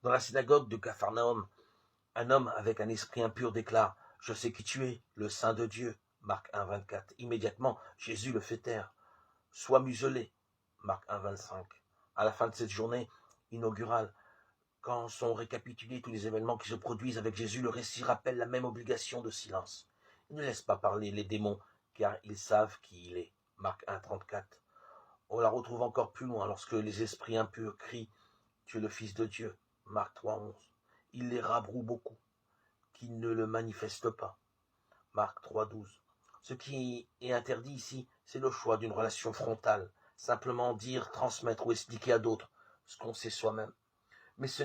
Dans la synagogue de Capharnaüm, un homme avec un esprit impur déclare « Je sais qui tu es, le Saint de Dieu ». Marc 1, 24. Immédiatement, Jésus le fait taire. « Sois muselé ». Marc 1, 25. À la fin de cette journée inaugurale, quand sont récapitulés tous les événements qui se produisent avec Jésus, le récit rappelle la même obligation de silence. Il ne laisse pas parler les démons, car ils savent qui il est. Marc 1, 34. On la retrouve encore plus loin lorsque les esprits impurs crient « Tu es le Fils de Dieu ». Marc 3, 11. Il les rabroue beaucoup, qui ne le manifestent pas. Marc 3, 12. Ce qui est interdit ici, c'est le choix d'une relation frontale, simplement dire, transmettre ou expliquer à d'autres ce qu'on sait soi-même. Mais ce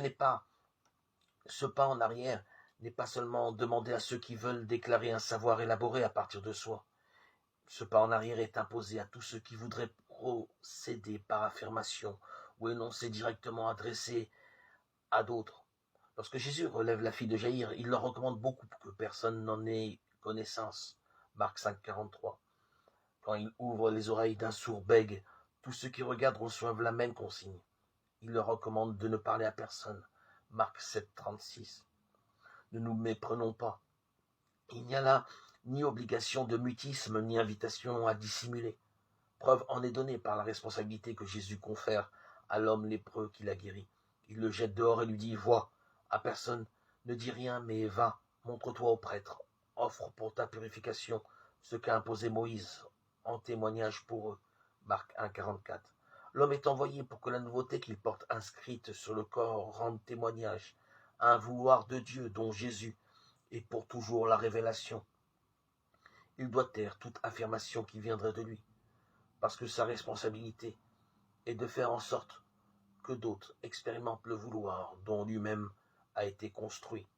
pas en arrière n'est pas seulement demander à ceux qui veulent déclarer un savoir élaboré à partir de soi. Ce pas en arrière est imposé à tous ceux qui voudraient procéder par affirmation ou énoncer directement adressé à d'autres. Lorsque Jésus relève la fille de Jaïr, il leur recommande beaucoup que personne n'en ait connaissance. Marc 5, 43. Quand il ouvre les oreilles d'un sourd bègue, tous ceux qui regardent reçoivent la même consigne. Il leur recommande de ne parler à personne. Marc 7, 36. Ne nous méprenons pas. Il n'y a là ni obligation de mutisme, ni invitation à dissimuler. Preuve en est donnée par la responsabilité que Jésus confère à l'homme lépreux qu'il a guéri. Il le jette dehors et lui dit « Vois, à personne, ne dis rien, mais va, montre-toi au prêtre, offre pour ta purification ce qu'a imposé Moïse, en témoignage pour eux. » Marc 1, 44. L'homme est envoyé pour que la nouveauté qu'il porte inscrite sur le corps rende témoignage à un vouloir de Dieu dont Jésus est pour toujours la révélation. Il doit taire toute affirmation qui viendrait de lui, parce que sa responsabilité est de faire en sorte que d'autres expérimentent le vouloir dont lui-même a été construit.